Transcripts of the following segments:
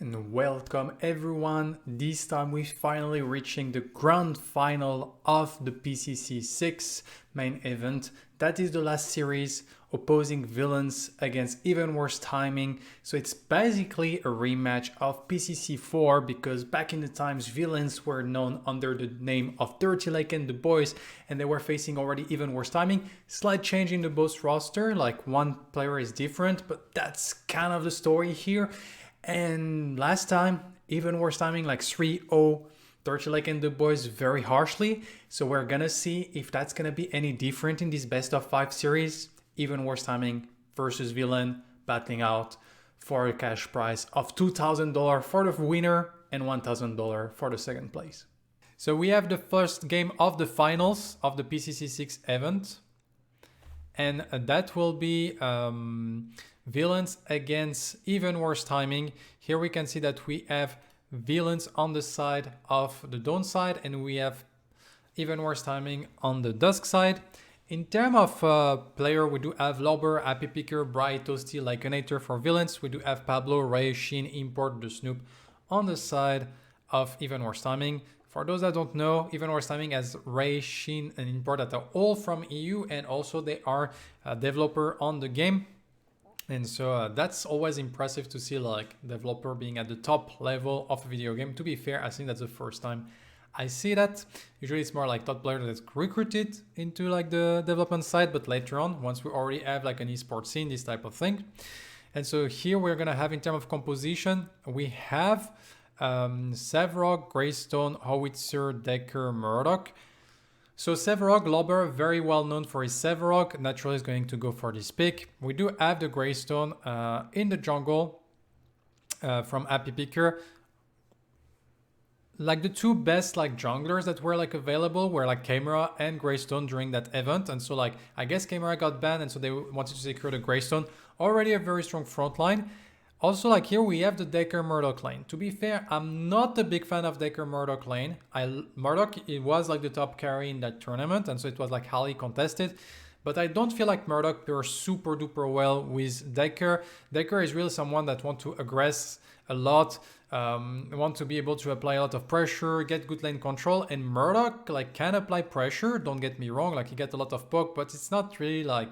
And welcome everyone. This time we're finally reaching the grand final of the PCC 6 main event. That is the last series, opposing villains against even worse timing. So it's basically a rematch of PCC 4 because back in the times villains were known under the name of Dirty Lake and the Boys, and they were facing already even worse timing. Slight change in the both roster, like one player is different, but that's kind of the story here. And last time, even worse timing, like 3-0, Dirty Lake and the Boys very harshly. So we're gonna see if that's gonna be any different in this best of 5 series. Even worse timing versus villain battling out for a cash prize of $2,000 for the winner and $1,000 for the second place. So we have the first game of the finals of the PCC 6 event. And that will be villains against even worse timing. Here we can see that we have villains on the side of the dawn side and we have even worse timing on the dusk side. In terms of player, we do have Lobber, Happy Picker, Bright, Toasty, Lycanator for villains. We do have Pablo, Ray, Sheen, Import, the Snoop on the side of even worse timing. For those that don't know, even worse timing has Ray, Sheen, and Import that are all from EU, and also they are a developer on the game. And so that's always impressive to see like developer being at the top level of a video game. To be fair, I think that's the first time I see that. Usually it's more like top player that's recruited into like the development side, but later on, once we already have like an esports scene, this type of thing. And so here we're gonna have in terms of composition, we have Sevrog, Greystone, Howitzer, Decker, Murdoch. So Sevrog, Lobber, very well known for his Sevrog, naturally is going to go for this pick. We do have the Greystone in the jungle from Happy Picker. Like the two best like junglers that were like available were like Camera and Greystone during that event. And so like I guess Camera got banned and so they wanted to secure the Greystone. Already a very strong front line. Also, like here we have the Decker Murdoch lane. To be fair, I'm not a big fan of Decker Murdoch lane. Murdoch, it was like the top carry in that tournament, and so it was like highly contested. But I don't feel like Murdoch pairs super duper well with Decker. Decker is really someone that wants to aggress a lot, want to be able to apply a lot of pressure, get good lane control, and Murdoch like can apply pressure. Don't get me wrong, like he gets a lot of poke, but it's not really like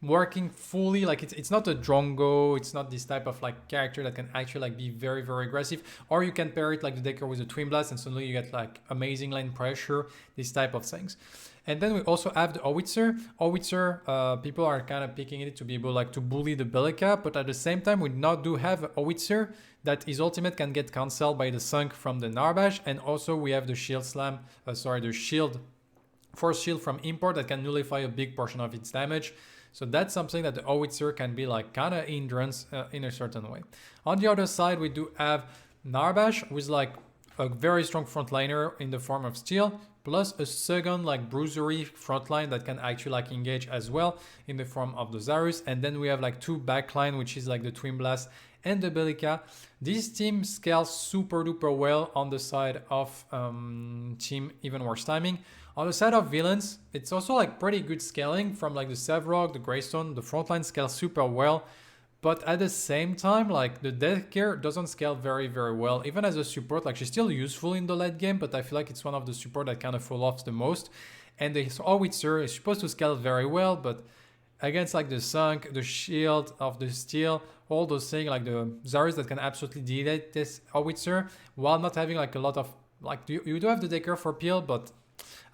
working fully. Like it's not a Drongo, it's not this type of like character that can actually like be very aggressive. Or you can pair it like the Decker with a Twin Blast and suddenly you get like amazing lane pressure, this type of things. And then we also have the Howitzer. People are kind of picking it to be able like to bully the Bellica, but at the same time we now do have a Howitzer that his ultimate can get cancelled by the Sunk from the Narbash, and also we have the Shield Slam, the Shield, Force Shield from Import that can nullify a big portion of its damage. So that's something that the Howitzer can be like kind of hindrance in a certain way. On the other side, we do have Narbash with like a very strong frontliner in the form of Steel, plus a second like bruisery frontline that can actually like engage as well in the form of the Zarus. And then we have like two backline, which is like the Twin Blast and the Bellica. This team scales super duper well on the side of team even worse timing. On the side of villains, it's also like pretty good scaling from like the Sevrog, the Greystone, the frontline scale super well. But at the same time, like the Decker doesn't scale very well. Even as a support, like she's still useful in the late game, but I feel like it's one of the support that kind of fall off the most. And the Howitzer is supposed to scale very well, but against like the Sunk, the Shield of the Steel, all those things, like the Zarus that can absolutely delete this Howitzer, while not having like a lot of, like you do have the Decker for peel, but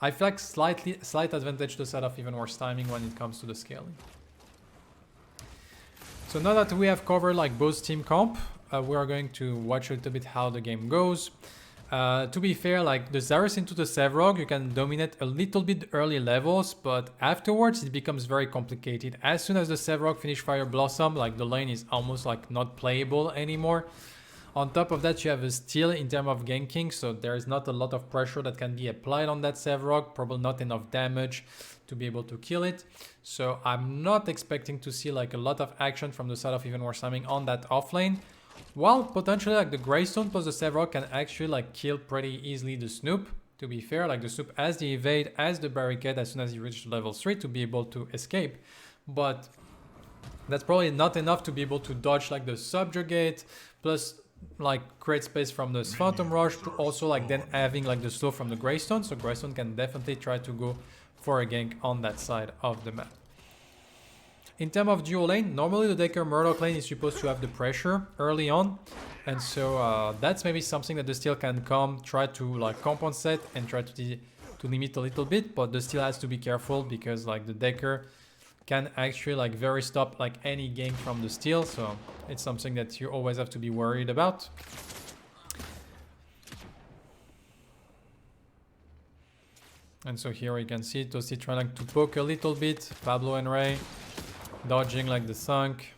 I feel like slight advantage to the side of even worse timing when it comes to the scaling. So now that we have covered like both team comp, we are going to watch a little bit how the game goes. To be fair, like the Zarus into the Sevrog, you can dominate a little bit early levels, but afterwards it becomes very complicated. As soon as the Sevrog finish Fire Blossom, like the lane is almost like not playable anymore. On top of that, you have a Steel in terms of ganking, so there is not a lot of pressure that can be applied on that Sevrog, probably not enough damage to be able to kill it. So I'm not expecting to see like a lot of action from the side of even worse timing on that off lane. While potentially like the Greystone plus the Sevrog can actually like kill pretty easily the Snoop. To be fair, like the Snoop has the evade, has the barricade as soon as you reach level 3 to be able to escape. But that's probably not enough to be able to dodge like the subjugate, plus like create space from the Phantom Rush, also like then having like the slow from the Greystone, so Greystone can definitely try to go for a gank on that side of the map. In terms of dual lane, normally the Decker Murloc lane is supposed to have the pressure early on, and so that's maybe something that the Steel can come, try to like compensate and try to limit a little bit, but the Steel has to be careful because like the Decker can actually like very stop like any gank from the Steel, so it's something that you always have to be worried about. And so here you can see Toasty trying to poke a little bit, Pablo and Ray dodging like the Thunk.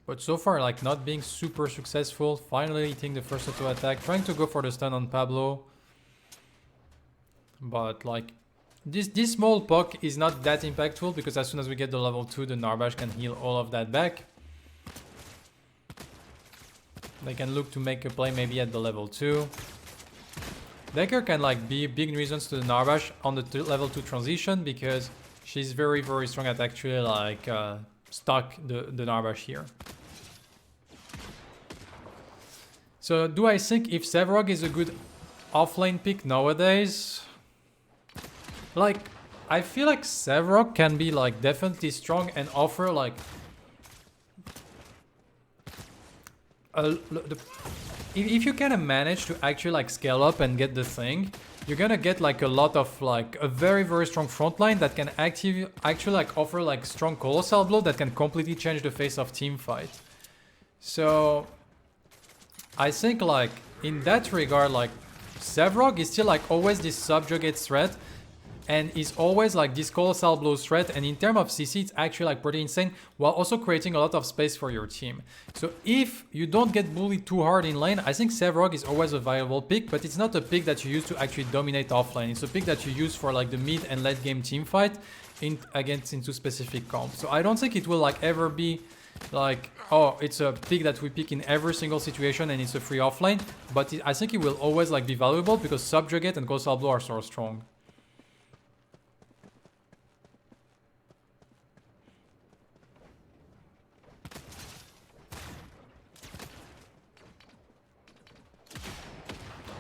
But so far like not being super successful, finally hitting the first auto attack, trying to go for the stun on Pablo. But like this small poke is not that impactful because as soon as we get the level 2 the Narbash can heal all of that back. They can look to make a play maybe at the level 2. Decker can like be big reasons to the Narbash on the level 2 transition because she's very strong at actually like stuck the Narbash here. So do I think if Sevarog is a good offlane pick nowadays? Like I feel like Sevarog can be like definitely strong and offer like if you can manage to actually like scale up and get the thing, you're gonna get like a lot of like a very strong front line that can actually like offer like strong colossal blow that can completely change the face of team fight. So I think like in that regard like Sevarog is still like always this subjugate threat and is always like this colossal blow threat, and in terms of CC it's actually like pretty insane while also creating a lot of space for your team. So if you don't get bullied too hard in lane, I think Sevarog is always a viable pick, but it's not a pick that you use to actually dominate offlane. It's a pick that you use for like the mid and late game team fight into specific comps. So I don't think it will like ever be like, oh, it's a pick that we pick in every single situation and it's a free offlane, but I think it will always like be valuable because subjugate and colossal blow are so strong.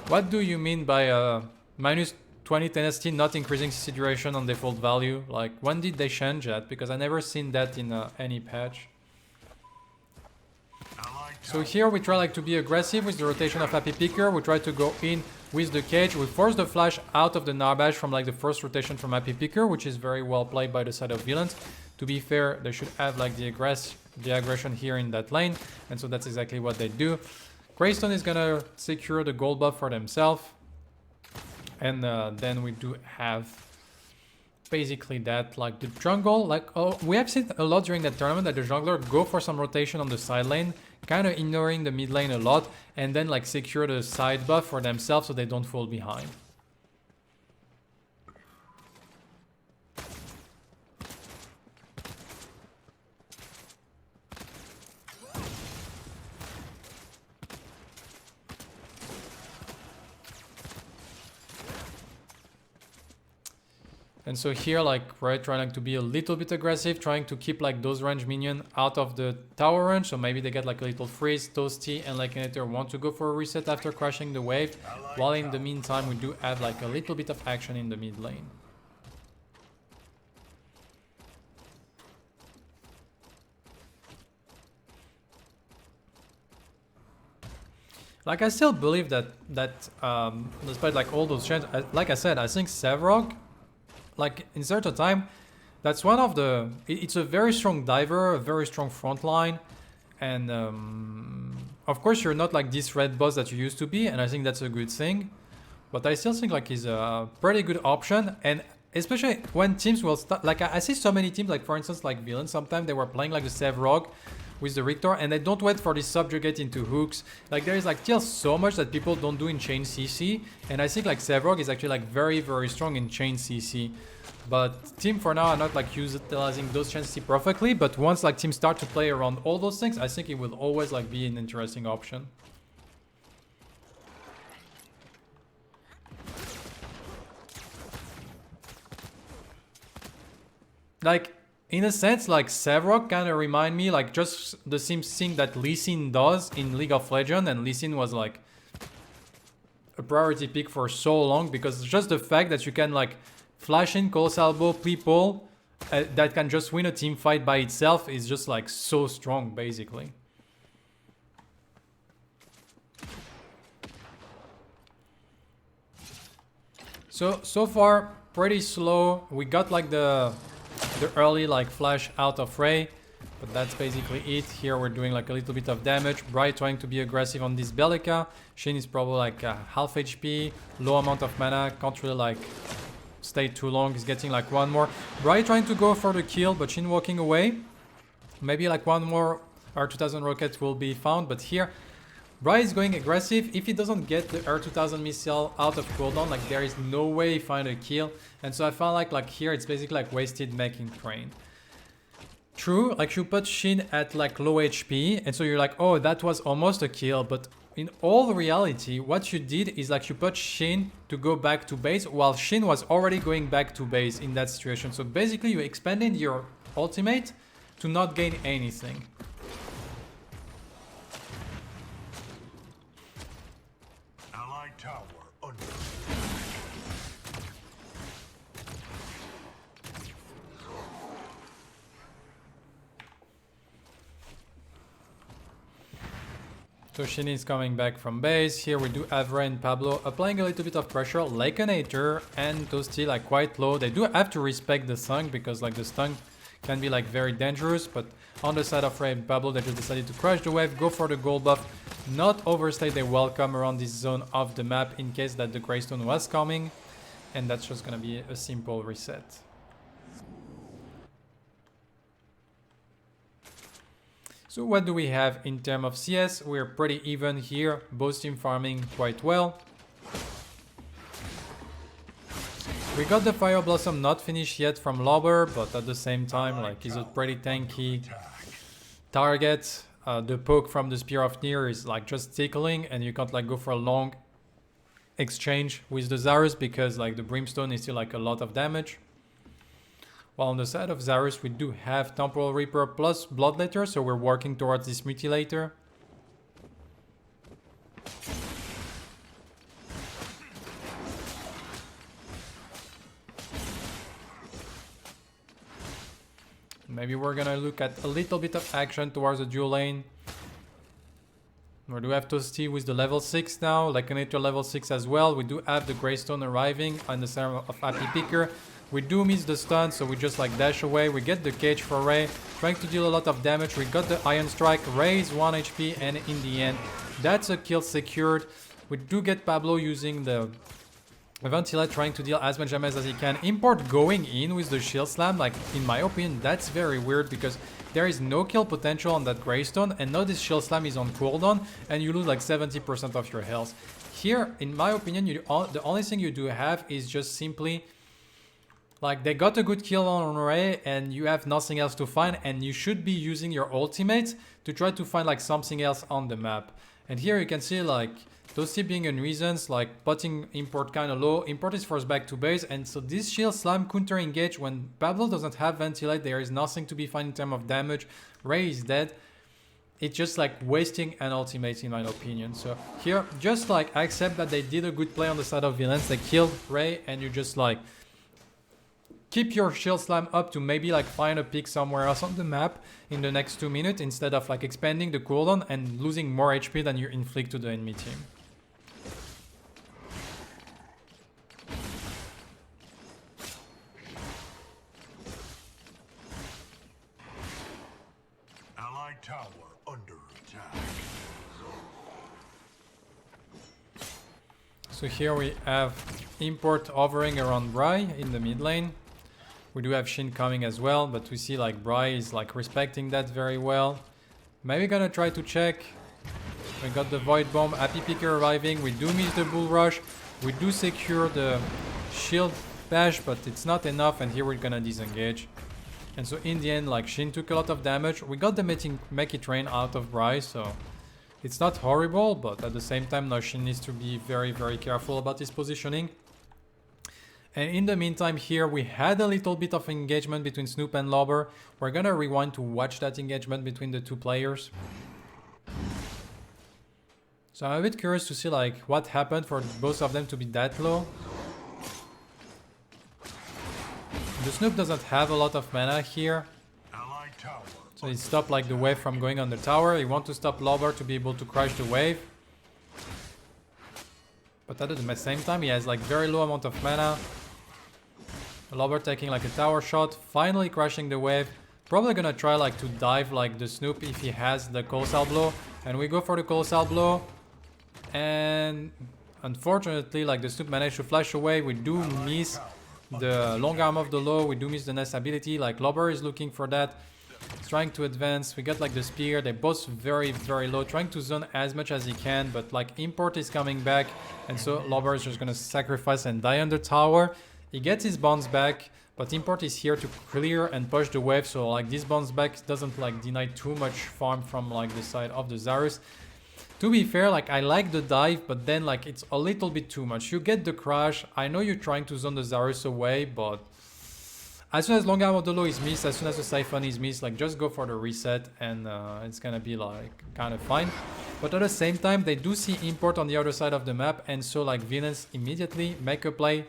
What do you mean by minus 20 tenacity not increasing CC duration on default value? Like, when did they change that? Because I never seen that in any patch. So here we try like to be aggressive with the rotation of Happy Picker. We try to go in with the cage. We force the flash out of the Narbash from like the first rotation from Happy Picker, which is very well played by the side of villains. To be fair, they should have like the aggression here in that lane, and so that's exactly what they do. Greystone is gonna secure the gold buff for themselves, and then we do have basically that, like the jungle, like we have seen a lot during that tournament that the jungler go for some rotation on the side lane, kind of ignoring the mid lane a lot, and then like secure the side buff for themselves so they don't fall behind. And so here, like, we're trying to be a little bit aggressive, trying to keep like those range minion out of the tower range. So maybe they get like a little freeze. Toasty and Lekinator want to go for a reset after crashing the wave. While in the meantime, we do have like a little bit of action in the mid lane. Like, I still believe that despite like all those changes, like I said, I think Sevarog, like in certain time, that's one of the, it's a very strong diver, a very strong front line, and of course you're not like this red boss that you used to be, and I think that's a good thing, but I still think like he's a pretty good option. And especially when teams will start, like I see so many teams, like for instance like villains, sometimes they were playing like the Sevarog with the Rictor, and they don't wait for this subjugate into hooks. Like there is like still so much that people don't do in chain CC, and I think like Sevarog is actually like very strong in chain CC. But team for now are not like utilizing those chain CC perfectly, but once like teams start to play around all those things, I think it will always like be an interesting option. Like, In a sense, like Sevrok kind of remind me like just the same thing that Lee Sin does in League of Legends, and Lee Sin was like a priority pick for so long because just the fact that you can like flash in Colossal Bow people that can just win a team fight by itself is just like so strong basically. So far pretty slow. We got like the early like flash out of Ray, but that's basically it. Here we're doing like a little bit of damage. Bright trying to be aggressive on this Bellica. Shin is probably like half HP, low amount of mana, can't really like stay too long. He's getting like one more. Bright trying to go for the kill, but Shin walking away. Maybe like one more R2000 rocket will be found, but here Bright is going aggressive. If he doesn't get the R2000 missile out of cooldown, like there is no way he find a kill. And so I felt like here it's basically like wasted making train. True, like you put Shin at like low HP, and so you're like, oh, that was almost a kill. But in all reality, what you did is like you put Shin to go back to base while Shin was already going back to base in that situation. So basically you expanded your ultimate to not gain anything. So Shin is coming back from base. Here we do have Ray and Pablo applying a little bit of pressure. Lakenator and Toasty like quite low. They do have to respect the stun because like the stun can be like very dangerous. But on the side of Ray and Pablo, they just decided to crush the wave, go for the gold buff, not overstay their welcome around this zone of the map in case that the Greystone was coming. And that's just gonna be a simple reset. So what do we have in terms of CS? We're pretty even here, both team farming quite well. We got the Fire Blossom not finished yet from Lobber, but at the same time, like he's a pretty tanky target. The poke from the Spear of Nier is like just tickling, and you can't like go for a long exchange with the Zarus because like the Brimstone is still like a lot of damage. While on the side of Zarus, we do have Temporal Reaper plus Bloodletter, so we're working towards this Mutilator. Maybe we're gonna look at a little bit of action towards the dual lane. We do have Toasty with the level 6 now, Lakenator level 6 as well. We do have the Greystone arriving on the side of Happy Picker. We do miss the stun, so we just like dash away. We get the cage for Ray, trying to deal a lot of damage. We got the Iron Strike, Ray's 1 HP, and in the end, that's a kill secured. We do get Pablo using the Ventila, trying to deal as much damage as he can. Import going in with the Shield Slam, like in my opinion, that's very weird because there is no kill potential on that Greystone, and now this Shield Slam is on cooldown, and you lose like 70% of your health. Here, in my opinion, the only thing you do have is just simply like they got a good kill on Ray and you have nothing else to find, and you should be using your ultimate to try to find like something else on the map. And here you can see like Toasty being in reasons like putting import kind of low. Import is forced back to base, and so this Shield Slam counter engage when Pablo doesn't have Ventilate. There is nothing to be found in terms of damage. Ray is dead. It's just like wasting an ultimate in my opinion. So here just like accept that they did a good play on the side of villains. They killed Ray, and you just like keep your Shield Slam up to maybe like find a pick somewhere else on the map in the next 2 minutes instead of like expanding the cooldown and losing more HP than you inflict to the enemy team. Allied tower under attack. So here we have import hovering around Bry in the mid lane. We do have Shin coming as well, but we see like Bry is like respecting that very well. Maybe gonna try to check. We got the Void Bomb, Happy Picker arriving. We do miss the Bull Rush. We do secure the Shield Bash, but it's not enough, and here we're gonna disengage. And so in the end, like Shin took a lot of damage. We got the Meki Train out of Bry, so it's not horrible, but at the same time now Shin needs to be very, very careful about his positioning. And in the meantime here we had a little bit of engagement between Snoop and Lobber. We're gonna rewind to watch that engagement between the two players. So I'm a bit curious to see like what happened for both of them to be that low. The Snoop doesn't have a lot of mana here. So he stopped like the wave from going on the tower. He wants to stop Lobber to be able to crush the wave. But at the same time he has like very low amount of mana. Lobber taking like a tower shot, finally crashing the wave. Probably gonna try like to dive like the Snoop if he has the Colossal Blow. And we go for the Colossal Blow. And unfortunately like the Snoop managed to flash away. We do miss the long arm of the low. We do miss the Nest ability. Like Lobber is looking for that. He's trying to advance. We got like the spear. They're both very low. Trying to zone as much as he can. But like Import is coming back. And so Lobber is just gonna sacrifice and die on the tower. He gets his bounce back, but Import is here to clear and push the wave, so like this bounce back doesn't like deny too much farm from like the side of the Zarus. To be fair, like I like the dive, but then like it's a little bit too much. You get the crash. I know you're trying to zone the Zarus away, but as soon as long arm of the low is missed, as soon as the siphon is missed, like just go for the reset and it's gonna be like kind of fine. But at the same time, they do see Import on the other side of the map, and so like Villains immediately make a play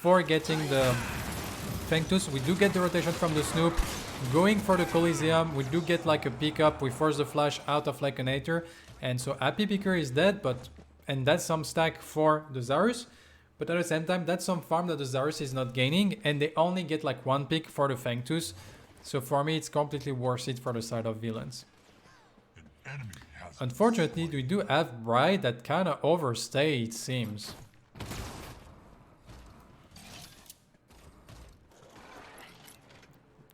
for getting the Fengtus. We do get the rotation from the Snoop. Going for the Coliseum, we do get like a pickup. We force the flash out of like an Aether. And so Happy Picker is dead, and that's some stack for the Zarus. But at the same time, that's some farm that the Zarus is not gaining. And they only get like one pick for the Fengtus. So for me, it's completely worth it for the side of Villains. Unfortunately, we do have Bride that kind of overstay, it seems.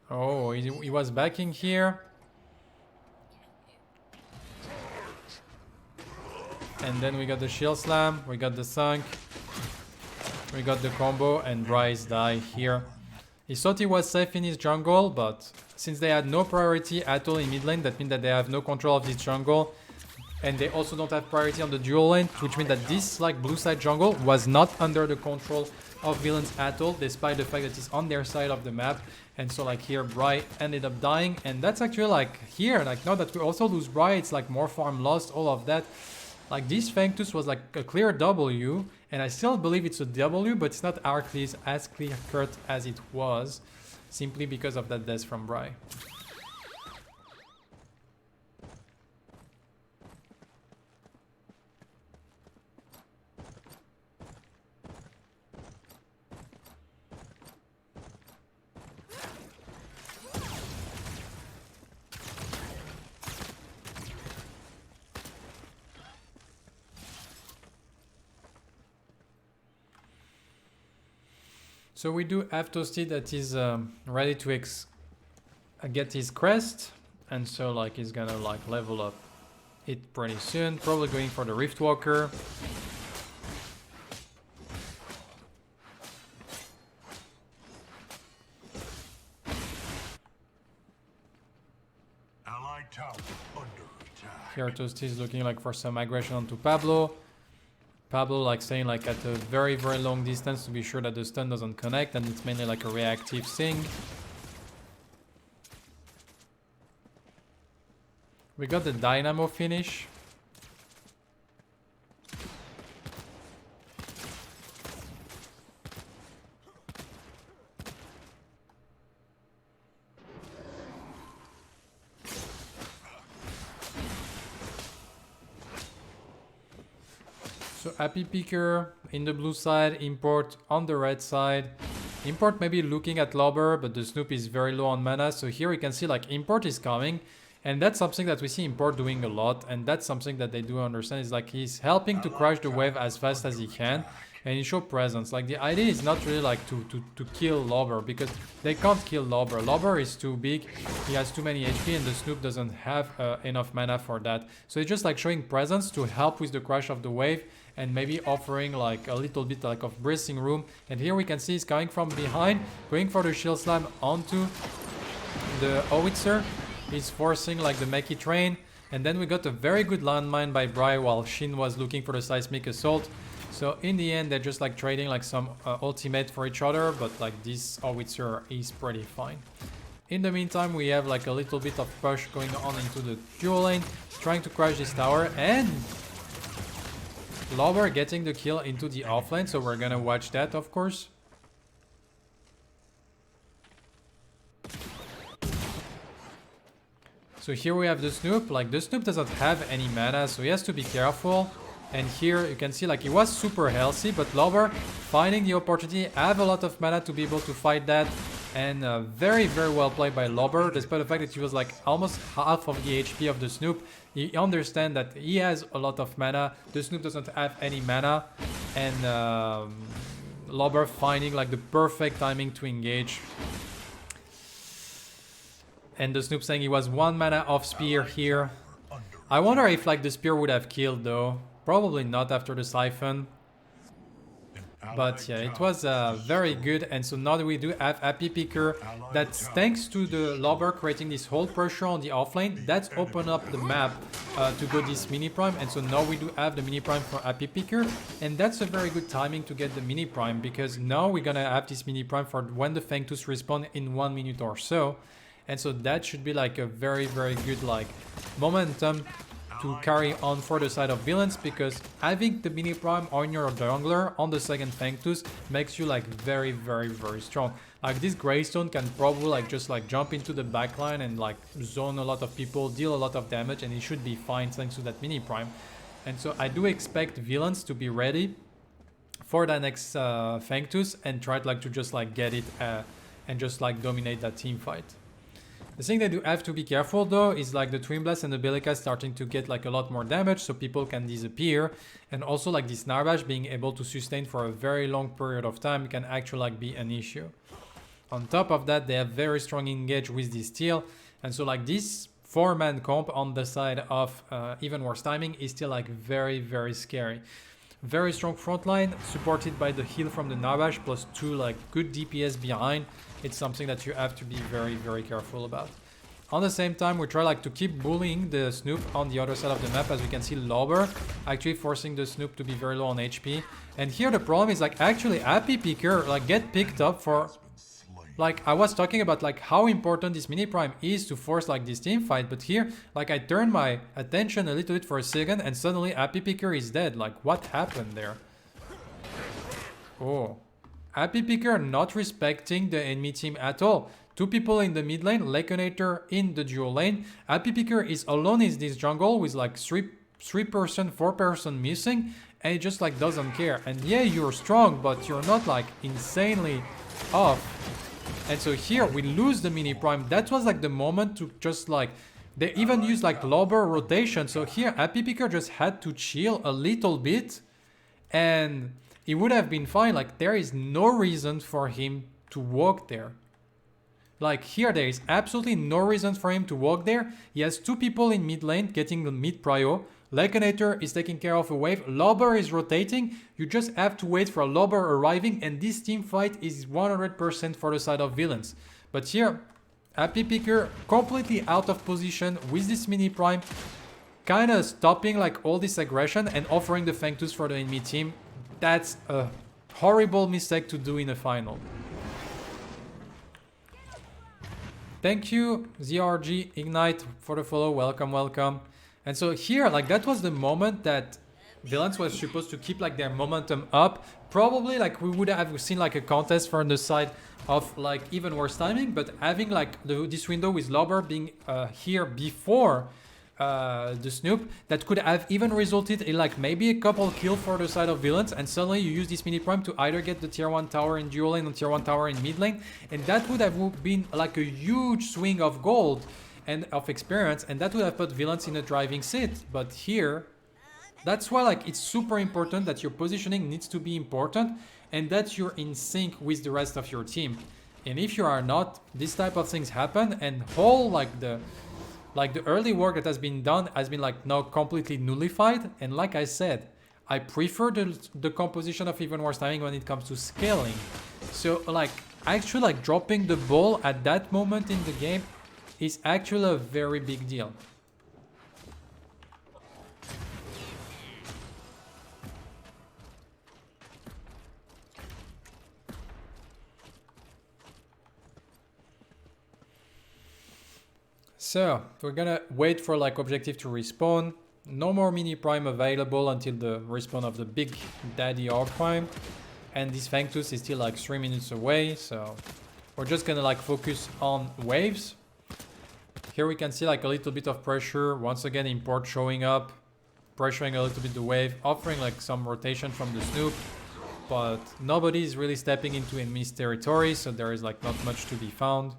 Oh, he was backing here. And then we got the Shield Slam, we got the Sunk, we got the combo, and Bryce die here. He thought he was safe in his jungle, but since they had no priority at all in mid lane, that means that they have no control of this jungle. And they also don't have priority on the dual lane, which means that this like blue side jungle was not under the control of Villains at all, despite the fact that it's on their side of the map. And so like here Bry ended up dying, and that's actually like here, like now that we also lose Bry, it's like more farm lost, all of that. Like this Fengtus was like a clear W, and I still believe it's a W, but it's not as clear cut as it was, simply because of that death from Bry. So we do have Toasty that is ready to get his crest, and so like he's gonna like level up it pretty soon, probably going for the Riftwalker. Allied tower under attack. Here Toasty is looking like for some aggression onto Pablo. Pablo like staying like at a very long distance to be sure that the stun doesn't connect, and it's mainly like a reactive thing. We got the Dynamo finish. So Happy Picker in the blue side, Import on the red side. Import maybe looking at Lobber, but the Snoop is very low on mana. So here we can see like Import is coming. And that's something that we see Import doing a lot. And that's something that they do understand is like he's helping to crush the wave as fast as he can. And he show presence. Like the idea is not really like to kill Lobber, because they can't kill Lobber. Lobber is too big, he has too many HP, and the Snoop doesn't have enough mana for that. So it's just like showing presence to help with the crush of the wave, and maybe offering like a little bit like of breathing room. And here we can see he's coming from behind, going for the Shield Slam onto the Howitzer. He's forcing like the Meki train, and then we got a very good landmine by Bry while Shin was looking for the Seismic Assault. So in the end, they're just like trading like some ultimate for each other, but like this howitzer is pretty fine. In the meantime, we have like a little bit of push going on into the dual lane, trying to crash this tower, and Lover getting the kill into the offlane, so we're gonna watch that, of course. So here we have the Snoop. Like, the Snoop doesn't have any mana, so he has to be careful. And here you can see like he was super healthy, but Lover finding the opportunity, have a lot of mana to be able to fight that. And very, very well played by Lover, despite the fact that he was like almost half of the HP of the Snoop. You understand that he has a lot of mana, the Snoop doesn't have any mana. And Lover finding like the perfect timing to engage. And the Snoop saying he was 1 mana off spear here. I wonder if like the spear would have killed though. Probably not after the siphon. But yeah, it was very good. And so now we do have Happy Picker. That's thanks to the Lobber creating this whole pressure on the offlane. That's opened up the map to go this mini prime. And so now we do have the mini prime for Happy Picker. And that's a very good timing to get the mini prime, because now we're gonna have this mini prime for when the Fang Tooth respawn in 1 minute or so. And so that should be like a very, very good like momentum to carry on for the side of villains, because having the mini prime on your jungler on the second Fang Tooth makes you like very, very, very strong. Like this Greystone can probably like just like jump into the backline and like zone a lot of people, deal a lot of damage, and it should be fine thanks to that mini prime. And so I do expect villains to be ready for the next Fang Tooth and try like to just like get it and just like dominate that team fight. The thing that you have to be careful though is like the Twin Blast and the Bellica starting to get like a lot more damage, so people can disappear. And also like this Narbash being able to sustain for a very long period of time can actually like be an issue. On top of that, they have very strong engage with this steel. And so like this 4-man comp on the side of Even Worse Timing is still like very, very scary. Very strong front line, supported by the heal from the Narbash, plus 2 like good DPS behind. It's something that you have to be very, very careful about. On the same time, we try like to keep bullying the Snoop on the other side of the map. As we can see, Lobber actually forcing the Snoop to be very low on HP. And here the problem is like actually Happy Picker like get picked up for... Like I was talking about like how important this mini prime is to force like this team fight, but here like I turned my attention a little bit for a second and suddenly Happy Picker is dead. Like what happened there? Oh, Happy Picker not respecting the enemy team at all. 2 people in the mid lane, Laconator in the dual lane. Happy Picker is alone in this jungle with like 3-person, 4-person missing, and he just like doesn't care. And yeah, you're strong, but you're not like insanely off. And so here we lose the mini prime. That was like the moment to just like, they even used like Lobber rotation. So here Happy Picker just had to chill a little bit and it would have been fine. Like there is no reason for him to walk there. Like here there is absolutely no reason for him to walk there. He has 2 people in mid lane getting the mid prio. Laconator is taking care of a wave. Lobber is rotating. You just have to wait for Lobber arriving, and this team fight is 100% for the side of villains. But here, Happy Picker completely out of position with this mini prime, kind of stopping like all this aggression and offering the Fang Tooth for the enemy team. That's a horrible mistake to do in a final. Thank you, ZRG Ignite, for the follow. Welcome, welcome. And so here, like that was the moment that villains was supposed to keep like their momentum up. Probably like we would have seen like a contest from the side of like Even Worse Timing, but having like this window with Lobber being here before the Snoop, that could have even resulted in like maybe a couple kills for the side of villains, and suddenly you use this mini prime to either get the tier 1 tower in dual lane or tier 1 tower in mid lane, and that would have been like a huge swing of gold and of experience, and that would have put villains in a driving seat. But here, that's why like it's super important that your positioning needs to be important and that you're in sync with the rest of your team. And if you are not, this type of things happen, and whole like the early work that has been done has been like now completely nullified. And like I said, I prefer the composition of Even Worse Timing when it comes to scaling. So like actually like dropping the ball at that moment in the game is actually a very big deal. So we're gonna wait for like objective to respawn. No more mini prime available until the respawn of the big daddy R prime. And this Fangtooth is still like 3 minutes away, so we're just gonna like focus on waves. Here we can see like a little bit of pressure. Once again, import showing up, pressuring a little bit the wave, offering like some rotation from the Snoop. But nobody is really stepping into enemy's territory, so there is like not much to be found.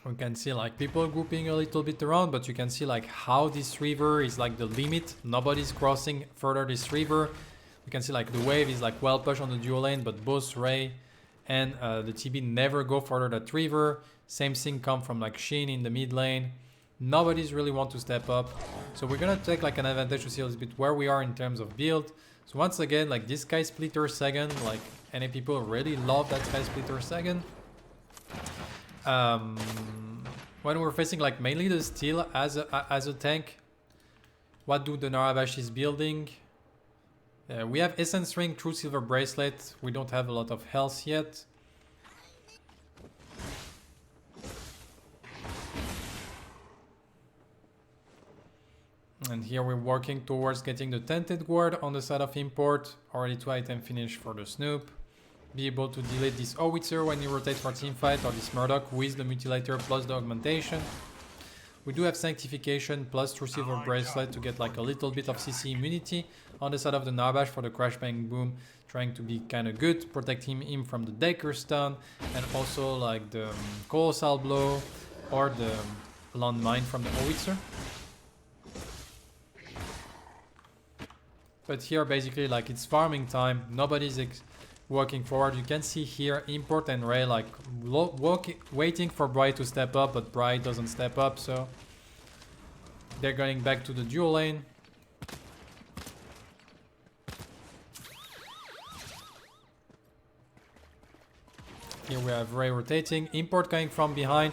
We can see like people grouping a little bit around, but you can see like how this river is like the limit. Nobody's crossing further this river. You can see like the wave is like well pushed on the dual lane, but both Ray and the TB never go further that river. Same thing come from like Shin in the mid lane. Nobody's really want to step up. So we're gonna take like an advantage to see a little bit where we are in terms of build. So once again, like this Sky Splitter second, like any people really love that Sky Splitter second. When we're facing like mainly the steel as a tank, what do the Narabash is building? We have Essence Ring, True Silver Bracelet. We don't have a lot of health yet. And here we're working towards getting the Tented Guard on the side of import. Already 2 item finish for the Snoop. Be able to delete this Howitzer when you rotate for teamfight, or this Murdoch with the Mutilator plus the augmentation. We do have Sanctification plus True Silver Bracelet to get like a little bit of CC immunity on the side of the Narabash for the Crash Bang Boom, trying to be kind of good, protecting him from the Decker Stun, and also like the Colossal Blow or the Landmine from the Howitzer. But here basically like it's farming time, nobody's walking forward. You can see here Import and Ray like waiting for Bright to step up, but Bright doesn't step up, so they're going back to the dual lane. Here we have Ray rotating, Import going from behind,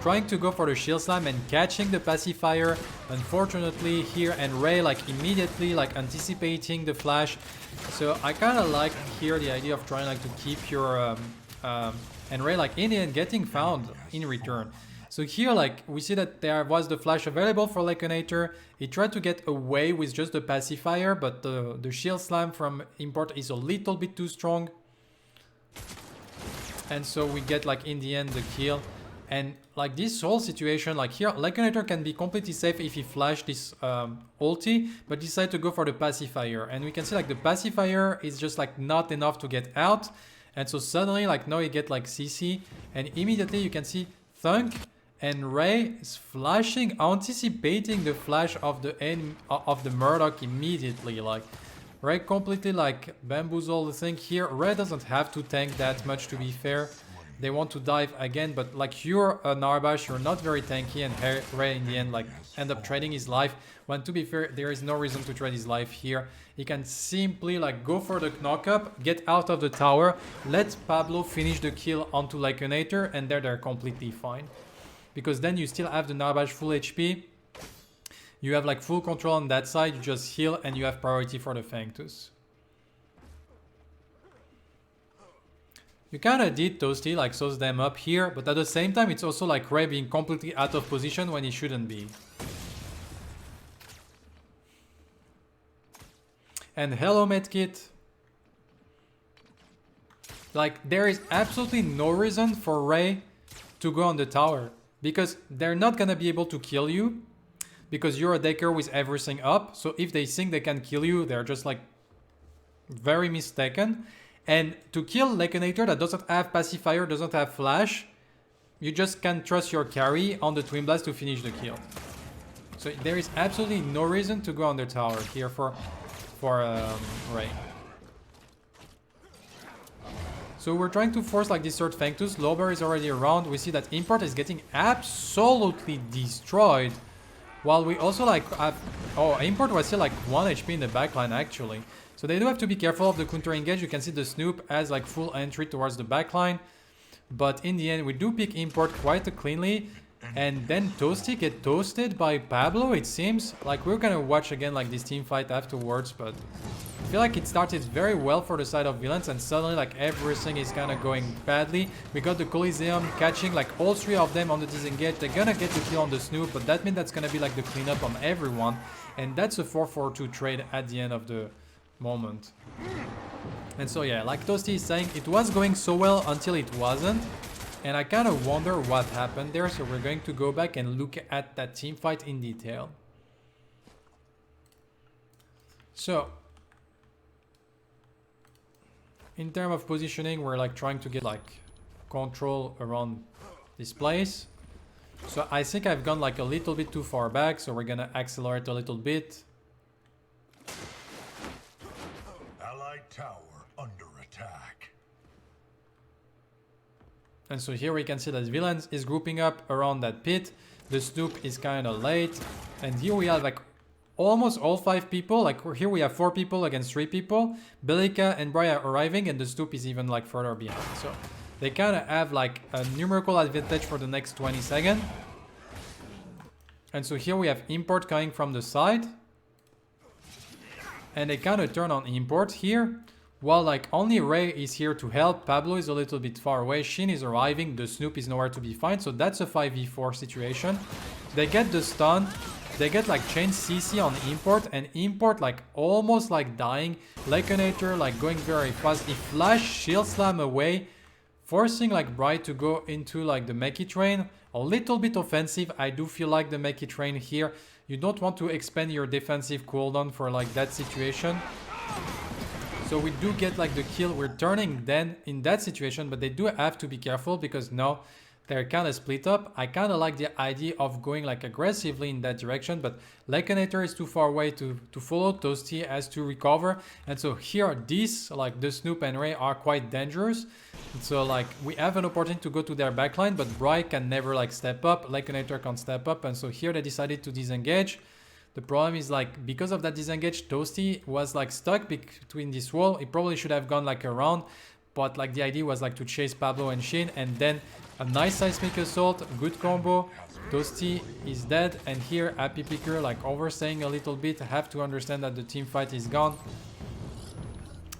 trying to go for the Shield Slam and catching the Pacifier. Unfortunately here, and Ray like immediately like anticipating the flash. So I kind of like here the idea of trying like to keep your and Ray like in the end getting found in return. So here like we see that there was the flash available for Leconator. He tried to get away with just the Pacifier, but the Shield Slam from Import is a little bit too strong. And so we get like in the end the kill. And like this whole situation, like here, Leconator can be completely safe if he flashed this ulti, but decide to go for the Pacifier. And we can see like the Pacifier is just like not enough to get out. And so suddenly like now you get like CC, and immediately you can see Thunk and Ray is flashing, anticipating the flash of the Murdoch immediately. Like Ray completely like bamboozled the thing here. Ray doesn't have to tank that much, to be fair. They want to dive again, but like you're a Narabash, you're not very tanky, and Ray in the end like end up trading his life. When to be fair, there is no reason to trade his life here. He can simply like go for the knock up, get out of the tower, let Pablo finish the kill onto Leconator, and they're completely fine. Because then you still have the Narabash full HP. You have like full control on that side, you just heal, and you have priority for the Fangtooth. You kind of did Toasty, like sauce them up here, but at the same time it's also like Ray being completely out of position when he shouldn't be. And hello medkit. Like there is absolutely no reason for Ray to go on the tower, because they're not gonna be able to kill you, because you're a Decker with everything up. So if they think they can kill you, they're just like very mistaken. And to kill Leconator that doesn't have Pacifier, doesn't have Flash, you just can't trust your carry on the Twin Blast to finish the kill. So there is absolutely no reason to go on the tower here for Ray. So we're trying to force like this third Fangtooth. Lober is already around. We see that Import is getting absolutely destroyed. While we also like have... Oh, Import was still like 1 HP in the backline actually. So they do have to be careful of the counter engage. You can see the Snoop has like full entry towards the backline. But in the end, we do pick Import quite cleanly. And then Toasty get toasted by Pablo, it seems. Like, we're gonna watch again like this team fight afterwards, but I feel like it started very well for the side of villains, and suddenly like everything is kind of going badly. We got the Coliseum catching like all three of them on the disengage. They're gonna get the kill on the Snoop, but that means that's gonna be like the cleanup on everyone. And that's a 4-4-2 trade at the end of the moment. And so yeah, like Toasty is saying, it was going so well until it wasn't. And I kind of wonder what happened there, so we're going to go back and look at that team fight in detail. So, in terms of positioning, we're like trying to get like control around this place. So I think I've gone like a little bit too far back, so we're gonna accelerate a little bit. Allied tower under attack. And so here we can see that villains is grouping up around that pit. The Snoop is kind of late. And here we have like almost all 5 people. Like here we have 4 people against 3 people. Bellica and Brian arriving, and the Snoop is even like further behind. So they kind of have like a numerical advantage for the next 20 seconds. And so here we have import coming from the side. And they kind of turn on import here. While like only Ray is here to help. Pablo is a little bit far away. Shin is arriving. The Snoop is nowhere to be found. So that's a 5v4 situation. They get the stun. They get like chain CC on import. And import like almost like dying. Laconator like going very fast. He flash shield slam away, forcing like Bright to go into like the Meki train. A little bit offensive. I do feel like the Meki train here. You don't want to expend your defensive cooldown for like that situation. So we do get like the kill. We're turning then in that situation, but they do have to be careful because now they're kind of split up. I kind of like the idea of going like aggressively in that direction, but Laconator is too far away to follow. Toasty has to recover. And so here, these, like the Snoop and Ray are quite dangerous. And so like we have an opportunity to go to their backline, but Bright can never like step up. Laconator can step up. And so here they decided to disengage. The problem is like because of that disengage, Toasty was like stuck between this wall. He probably should have gone like around, but like the idea was like to chase Pablo and Shin, and then a nice seismic assault, good combo. Toasty is dead, and here Happy Picker like overstaying a little bit. Have to understand that the team fight is gone.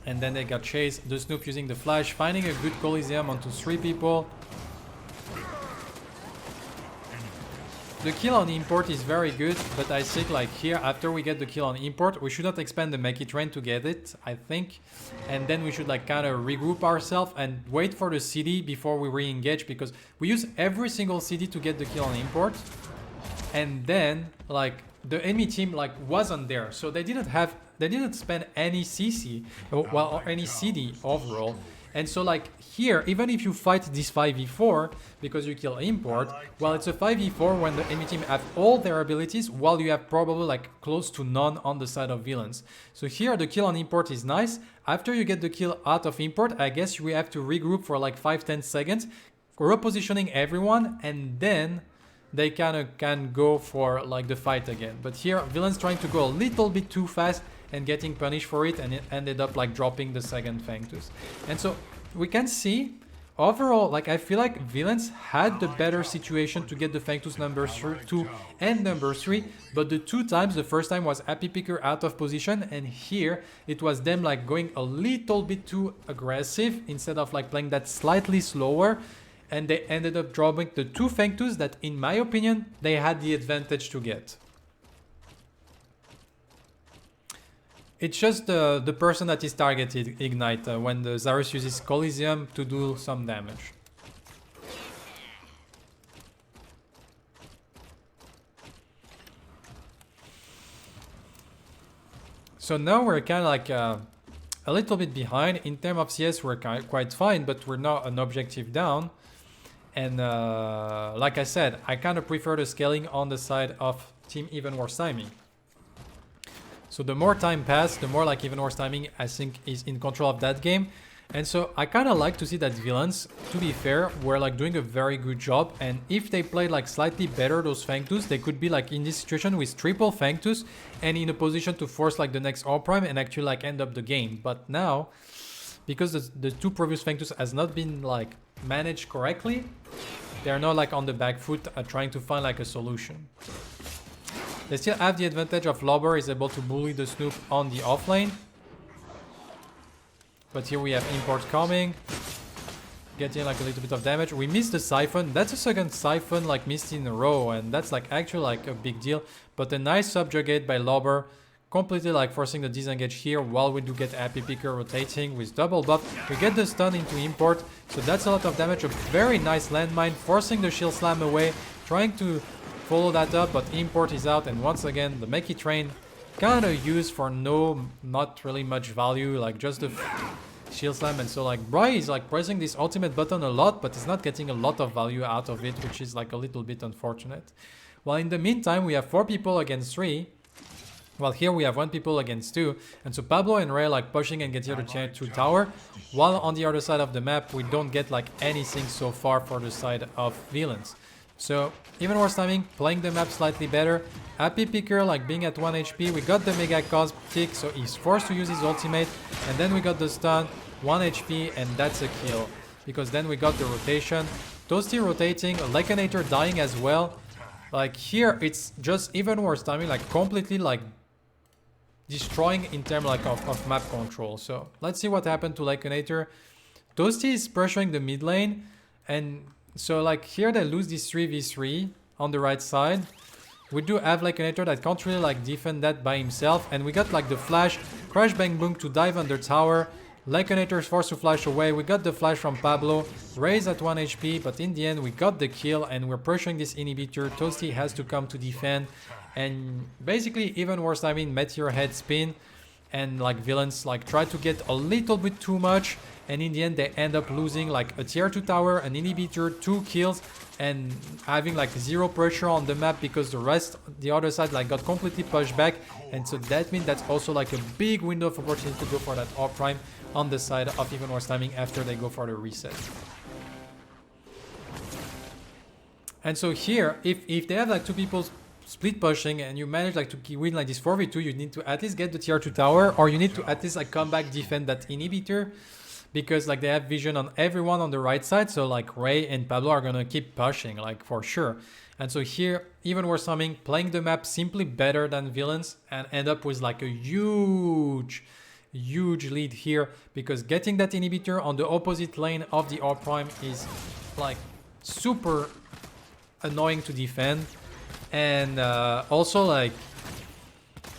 And then they got chased. The Snoop using the flash, finding a good Coliseum onto 3 people. The kill on import is very good, but I think like here, after we get the kill on import, we should not expand the Meki train to get it, I think. And then we should like kind of regroup ourselves and wait for the CD before we re-engage, because we use every single CD to get the kill on import. And then like the enemy team like wasn't there, so they didn't spend any CC, well, or any CD overall. And so like here, even if you fight this 5v4 because you kill import, well, it's a 5v4 when the enemy team have all their abilities while you have probably like close to none on the side of villains. So here the kill on import is nice. After you get the kill out of import, I guess we have to regroup for like 5-10 seconds, repositioning everyone, and then they kind of can go for like the fight again. But here villains trying to go a little bit too fast and getting punished for it, and it ended up like dropping the second Fangtus. And so we can see overall, like I feel like villains had the better situation to get the Fangtus number 2 and number 3, but the 2 times, the first time was Happy Picker out of position, and here it was them like going a little bit too aggressive instead of like playing that slightly slower, and they ended up dropping the 2 Fangtus that in my opinion they had the advantage to get. It's just the person that is targeted Ignite when the Zarus uses Coliseum to do some damage. So now we're kind of like a little bit behind. In terms of CS we're quite fine, but we're not an objective down. And like I said, I kind of prefer the scaling on the side of Team Even Worse Timing. So the more time passed, the more like Even Worse Timing I think is in control of that game. And so I kind of like to see that villains, to be fair, were like doing a very good job. And if they played like slightly better those Fangtus, they could be like in this situation with triple Fangtus and in a position to force like the next All Prime and actually like end up the game. But now, because the 2 previous Fangtus has not been like managed correctly, they're not like on the back foot trying to find like a solution. They still have the advantage of Lobber is able to bully the Snoop on the offlane. But here we have Import coming. Getting like a little bit of damage. We missed the Siphon. That's the second Siphon like missed in a row. And that's like actually like a big deal. But a nice subjugate by Lobber. Completely like forcing the disengage here while we do get Happy Picker rotating with double buff. We get the stun into Import. So that's a lot of damage. A very nice landmine. Forcing the Shield Slam away. Trying to follow that up. But Import is out. And once again the Meki Train kind of used for not really much value. Like just the Shield Slam. And so like Bry is like pressing this ultimate button a lot, but he's not getting a lot of value out of it, which is like a little bit unfortunate. While in the meantime we have 4 people against 3. Well, here we have 1 people against 2. And so Pablo and Ray like pushing and getting the tier 2 tower. While on the other side of the map we don't get like anything so far for the side of villains. So even worse timing, playing the map slightly better. Happy Picker like being at 1 HP. We got the Mega Cosmic, so he's forced to use his ultimate. And then we got the stun, 1 HP, and that's a kill. Because then we got the rotation. Toasty rotating, Lekanator dying as well. Like here it's just even worse timing, like completely like destroying in terms like of map control. So let's see what happened to Lekanator. Toasty is pressuring the mid lane. And so like here they lose this 3v3 on the right side. We do have Lekanator that can't really like defend that by himself. And we got like the flash, Crash Bang Boom to dive under tower. Lekanator is forced to flash away. We got the flash from Pablo. Ray's at 1 HP, but in the end we got the kill and we're pressuring this inhibitor. Toasty has to come to defend. And basically even worse, I mean, Meteor Head spin. And like villains like try to get a little bit too much. And in the end they end up losing like a tier 2 tower, an inhibitor, 2 kills. And having like 0 pressure on the map because the other side like got completely pushed back. And so that means that's also like a big window of opportunity to go for that AWP Prime on the side of even worse timing after they go for the reset. And so here, if they have like 2 people split pushing and you manage like to win like this 4v2, you need to at least get the tier 2 tower, or you need to at least like come back defend that inhibitor. Because like they have vision on everyone on the right side, so like Ray and Pablo are gonna keep pushing like for sure. And so here, even worse timing, playing the map simply better than villains and end up with like a huge lead here, because getting that inhibitor on the opposite lane of the AWP Prime is like super annoying to defend. And also like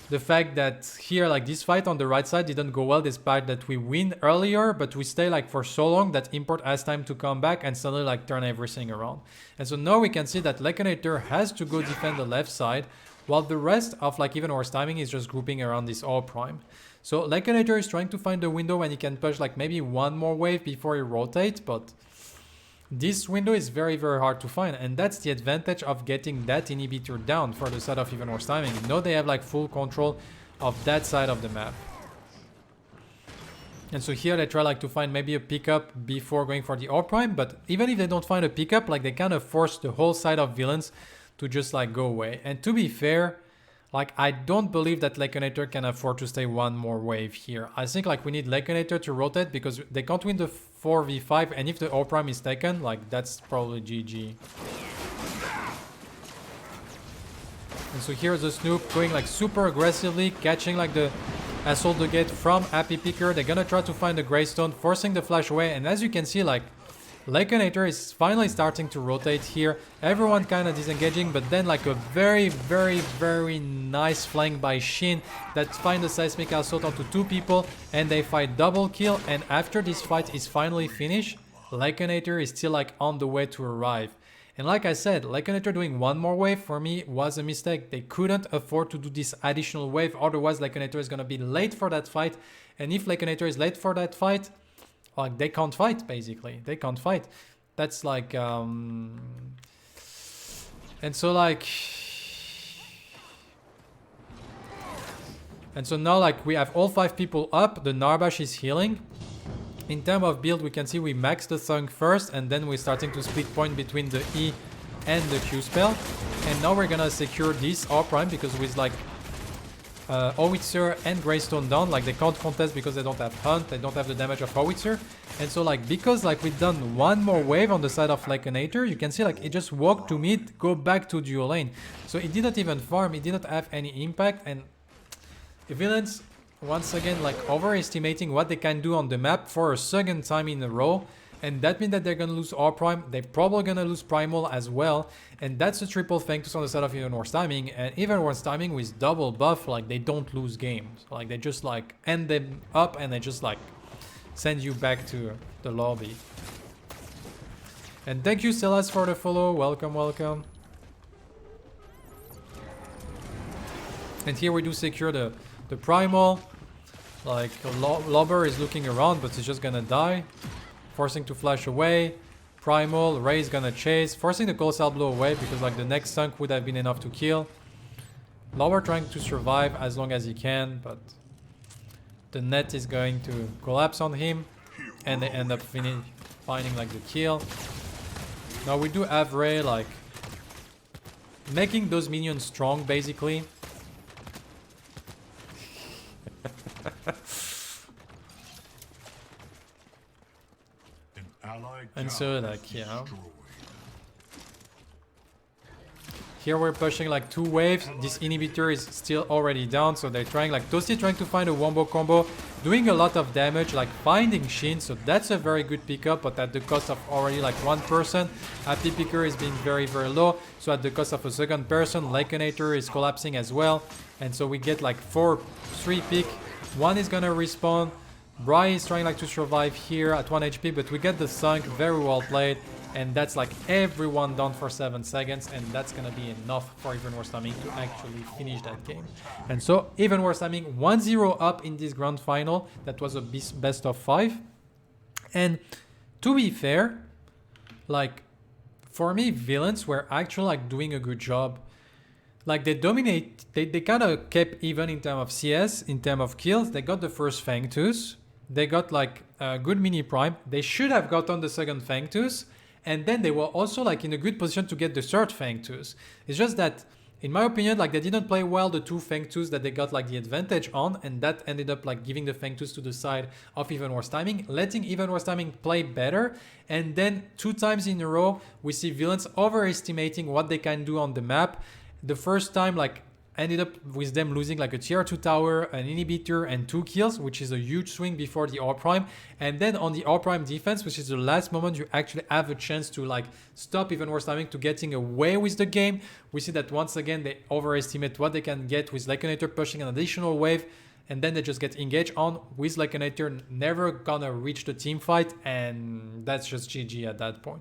the fact that here like this fight on the right side didn't go well despite that we win earlier, but we stay like for so long that Import has time to come back and suddenly like turn everything around. And so now we can see that Lekanator has to go defend the left side while the rest of like even worse timing is just grouping around this AWP Prime. So Lekanator is trying to find the window when he can push like maybe 1 more wave before he rotates, but this window is very hard to find, and that's the advantage of getting that inhibitor down for the side of even worse timing. You know they have like full control of that side of the map. And so here they try like to find maybe a pickup before going for the AWP Prime, but even if they don't find a pickup, like they kind of force the whole side of villains to just like go away. And to be fair, like I don't believe that Lekanator can afford to stay 1 more wave here. I think like we need Lekanator to rotate because they can't win the 4v5, and if the AWP Prime is taken, like that's probably GG. And so here's the Snoop going like super aggressively, catching like the Assault the Gate from Happy Picker. They're gonna try to find the Greystone, forcing the flash away, and as you can see like Lekanator is finally starting to rotate here. Everyone kind of disengaging, but then like a very nice flank by Shin that finds the Seismic Assault onto 2 people and they fight double kill. And after this fight is finally finished, Lekanator is still like on the way to arrive. And like I said, Lekanator doing 1 more wave for me was a mistake. They couldn't afford to do this additional wave, otherwise Lekanator is gonna be late for that fight. And if Lekanator is late for that fight, like they can't fight basically. They can't fight. That's like and so like and so now like we have all 5 people up. The Narbash is healing. In terms of build, we can see we max the Thunk first and then we're starting to split point between the E and the Q spell. And now we're gonna secure this AWP Prime because with like Howitzer and Greystone down. Like they can't contest because they don't have Hunt, they don't have the damage of Howitzer. And so like because like we've done one more wave on the side of Lycanator, you can see like it just walked to mid, go back to dual lane. So it didn't even farm, it didn't have any impact, and the villains once again like overestimating what they can do on the map for a second time in a row. And that means that they're gonna lose R Prime, they're probably gonna lose Primal as well. And that's a triple Fengtus on the side of Even Worse Timing. And Even Worse Timing with double buff, like they don't lose games. Like they just like end them up and they just like send you back to the lobby. And thank you Celeste for the follow, welcome, welcome. And here we do secure the Primal. Like Lobber is looking around but he's just gonna die. Forcing to flash away. Primal, Ray is gonna chase. Forcing the Colossal Blow away because like the next Sunk would have been enough to kill. Lower trying to survive as long as he can, but the net is going to collapse on him. And they end up finding like the kill. Now we do have Ray like making those minions strong basically. And so like yeah, here we're pushing like 2 waves. This inhibitor is still already down, so they're trying like Toasty trying to find a wombo combo, doing a lot of damage, like finding Shin, so that's a very good pickup, but at the cost of already like 1 person. Happy Picker is being very low, so at the cost of a second person. Lycanator is collapsing as well, and so we get like 3 pick. 1 is gonna respawn. Bry is trying like to survive here at 1 HP, but we get the Sunk, very well played, and that's like everyone down for 7 seconds, and that's gonna be enough for Even Worse Timing to actually finish that game. And so Even Worse Timing 1-0 up in this grand final. That was a best of 5. And to be fair, like for me, villains were actually like doing a good job. Like they dominate, they kind of kept even in terms of CS, in terms of kills. They got the first Fengtus. They got like a good mini prime. They should have gotten the second Fengtus. And then they were also like in a good position to get the third Fengtus. It's just that, in my opinion, like they didn't play well the 2 Fengtus that they got like the advantage on. And that ended up like giving the Fengtus to the side of Even Worse Timing, letting Even Worse Timing play better. And then 2 times in a row, we see villains overestimating what they can do on the map. The first time like ended up with them losing like a tier 2 tower, an inhibitor and 2 kills, which is a huge swing before the R Prime. And then on the R Prime defense, which is the last moment you actually have a chance to like stop Even Worse Timing to getting away with the game. We see that once again they overestimate what they can get with Lycanator pushing an additional wave, and then they just get engaged on with Lycanator never gonna reach the team fight, and that's just GG at that point.